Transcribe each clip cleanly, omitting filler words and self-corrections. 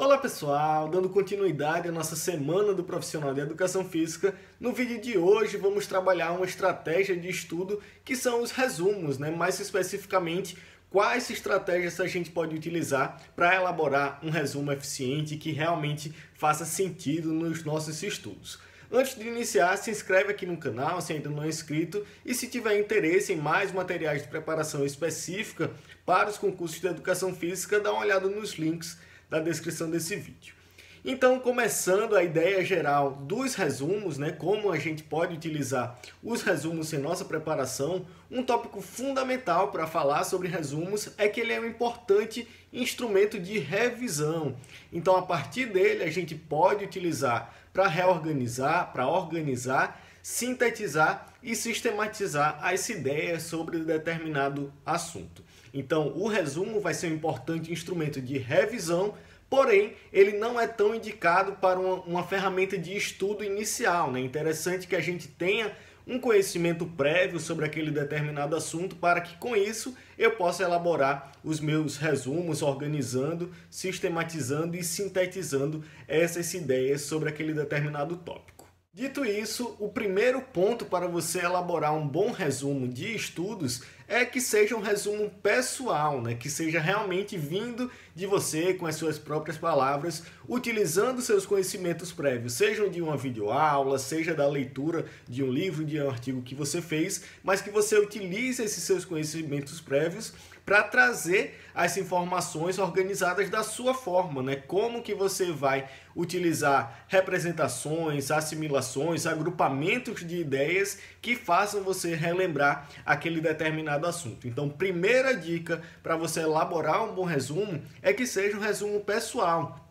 Olá pessoal, dando continuidade à nossa semana do profissional de educação física, no vídeo de hoje vamos trabalhar uma estratégia de estudo que são os resumos, mais especificamente quais estratégias a gente pode utilizar para elaborar um resumo eficiente que realmente faça sentido nos nossos estudos. Antes de iniciar, se inscreve aqui no canal se ainda não é inscrito e se tiver interesse em mais materiais de preparação específica para os concursos de educação física, dá uma olhada nos links da descrição desse vídeo. Então, começando a ideia geral dos resumos, como a gente pode utilizar os resumos em nossa preparação, um tópico fundamental para falar sobre resumos é que ele é um importante instrumento de revisão. Então, a partir dele, a gente pode utilizar para reorganizar, para organizar, sintetizar e sistematizar as ideias sobre determinado assunto. Então, o resumo vai ser um importante instrumento de revisão, porém, ele não é tão indicado para uma ferramenta de estudo inicial. É interessante que a gente tenha um conhecimento prévio sobre aquele determinado assunto para que, com isso, eu possa elaborar os meus resumos, organizando, sistematizando e sintetizando essas ideias sobre aquele determinado tópico. Dito isso, o primeiro ponto para você elaborar um bom resumo de estudos é que seja um resumo pessoal, que seja realmente vindo de você com as suas próprias palavras, utilizando seus conhecimentos prévios, sejam de uma videoaula, seja da leitura de um livro, de um artigo que você fez, mas que você utilize esses seus conhecimentos prévios para trazer as informações organizadas da sua forma, Como que você vai utilizar representações, assimilações, agrupamentos de ideias que façam você relembrar aquele determinado assunto. Então, primeira dica para você elaborar um bom resumo é que seja um resumo pessoal,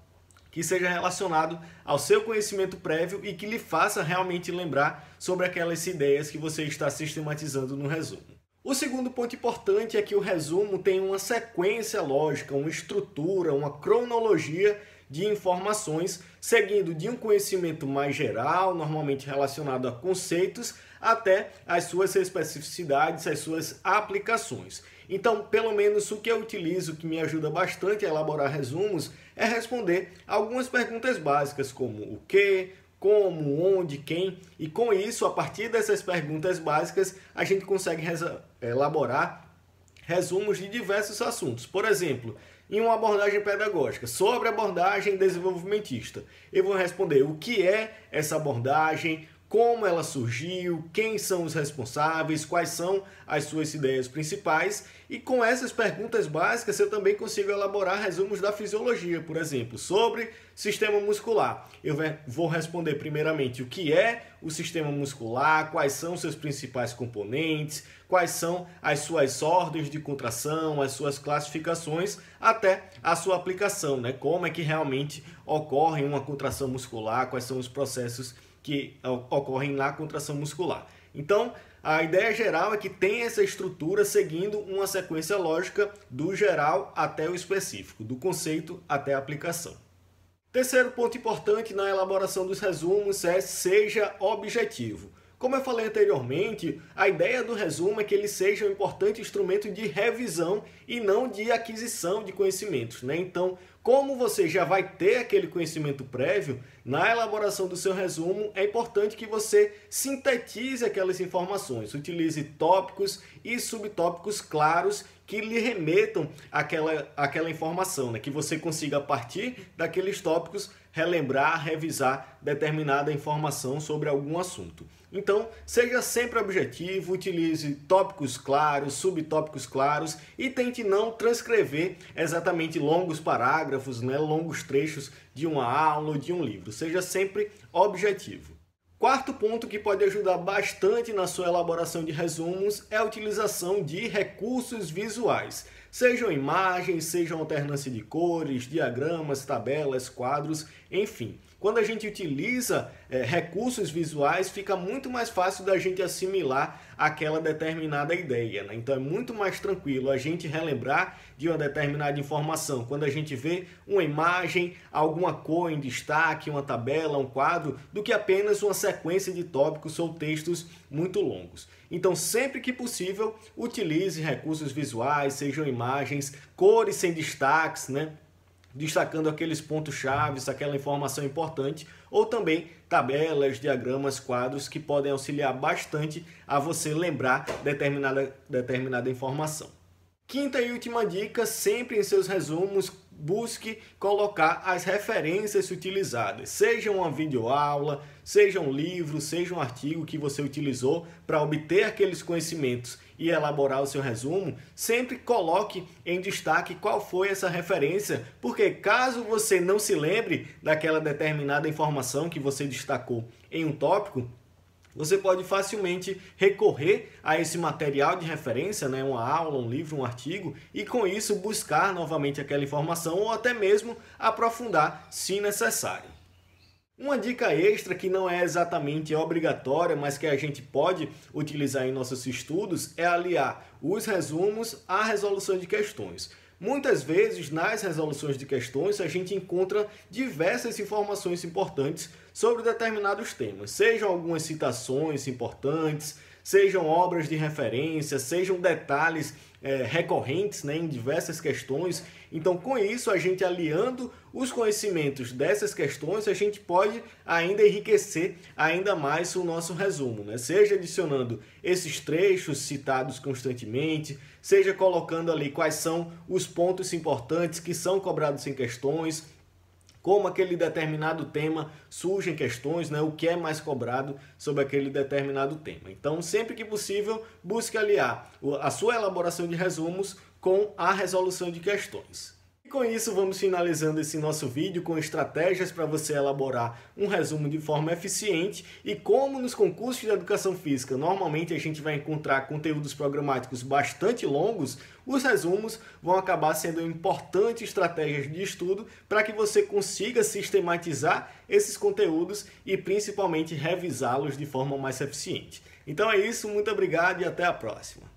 que seja relacionado ao seu conhecimento prévio e que lhe faça realmente lembrar sobre aquelas ideias que você está sistematizando no resumo. O segundo ponto importante é que o resumo tem uma sequência lógica, uma estrutura, uma cronologia de informações, seguindo de um conhecimento mais geral, normalmente relacionado a conceitos, até as suas especificidades, as suas aplicações. Então, pelo menos o que eu utilizo, que me ajuda bastante a elaborar resumos, é responder algumas perguntas básicas, como o que, como, onde, quem, e com isso, a partir dessas perguntas básicas, a gente consegue elaborar resumos de diversos assuntos. Por exemplo, em uma abordagem pedagógica, sobre abordagem desenvolvimentista, eu vou responder o que é essa abordagem, como ela surgiu, quem são os responsáveis, quais são as suas ideias principais, e com essas perguntas básicas eu também consigo elaborar resumos da fisiologia, por exemplo, sobre sistema muscular. Eu vou responder primeiramente o que é o sistema muscular, quais são seus principais componentes, quais são as suas ordens de contração, as suas classificações, até a sua aplicação, Como é que realmente ocorre uma contração muscular, quais são os processos que ocorrem na contração muscular. Então, a ideia geral é que tem essa estrutura seguindo uma sequência lógica do geral até o específico, do conceito até a aplicação. Terceiro ponto importante na elaboração dos resumos é seja objetivo. Como eu falei anteriormente, a ideia do resumo é que ele seja um importante instrumento de revisão e não de aquisição de conhecimentos, Então, como você já vai ter aquele conhecimento prévio, na elaboração do seu resumo é importante que você sintetize aquelas informações, utilize tópicos e subtópicos claros que lhe remetam àquela informação, que você consiga, a partir daqueles tópicos, relembrar, revisar determinada informação sobre algum assunto. Então, seja sempre objetivo, utilize tópicos claros, subtópicos claros e tente não transcrever exatamente longos parágrafos, longos trechos de uma aula ou de um livro. Seja sempre objetivo. Quarto ponto que pode ajudar bastante na sua elaboração de resumos é a utilização de recursos visuais. Sejam imagens, sejam alternância de cores, diagramas, tabelas, quadros, enfim. Quando a gente utiliza recursos visuais, fica muito mais fácil da gente assimilar aquela determinada ideia, Então é muito mais tranquilo a gente relembrar de uma determinada informação quando a gente vê uma imagem, alguma cor em destaque, uma tabela, um quadro, do que apenas uma sequência de tópicos ou textos muito longos. Então, sempre que possível, utilize recursos visuais, sejam imagens, cores sem destaques, destacando aqueles pontos-chave, aquela informação importante, ou também tabelas, diagramas, quadros que podem auxiliar bastante a você lembrar determinada informação. Quinta e última dica, sempre em seus resumos, busque colocar as referências utilizadas, seja uma videoaula, seja um livro, seja um artigo que você utilizou para obter aqueles conhecimentos e elaborar o seu resumo, sempre coloque em destaque qual foi essa referência, porque caso você não se lembre daquela determinada informação que você destacou em um tópico, você pode facilmente recorrer a esse material de referência, né, uma aula, um livro, um artigo, e com isso buscar novamente aquela informação ou até mesmo aprofundar se necessário. Uma dica extra que não é exatamente obrigatória, mas que a gente pode utilizar em nossos estudos é aliar os resumos à resolução de questões. Muitas vezes, nas resoluções de questões, a gente encontra diversas informações importantes sobre determinados temas, sejam algumas citações importantes, sejam obras de referência, sejam detalhes recorrentes, né, em diversas questões. Então, com isso, a gente aliando os conhecimentos dessas questões, a gente pode ainda enriquecer ainda mais o nosso resumo, né? Seja adicionando esses trechos citados constantemente, seja colocando ali quais são os pontos importantes que são cobrados em questões, como aquele determinado tema surge em questões, né? O que é mais cobrado sobre aquele determinado tema. Então, sempre que possível, busque aliar a sua elaboração de resumos com a resolução de questões. E com isso, vamos finalizando esse nosso vídeo com estratégias para você elaborar um resumo de forma eficiente. E como nos concursos de educação física, normalmente a gente vai encontrar conteúdos programáticos bastante longos, os resumos vão acabar sendo importantes estratégias de estudo para que você consiga sistematizar esses conteúdos e principalmente revisá-los de forma mais eficiente. Então é isso, muito obrigado e até a próxima.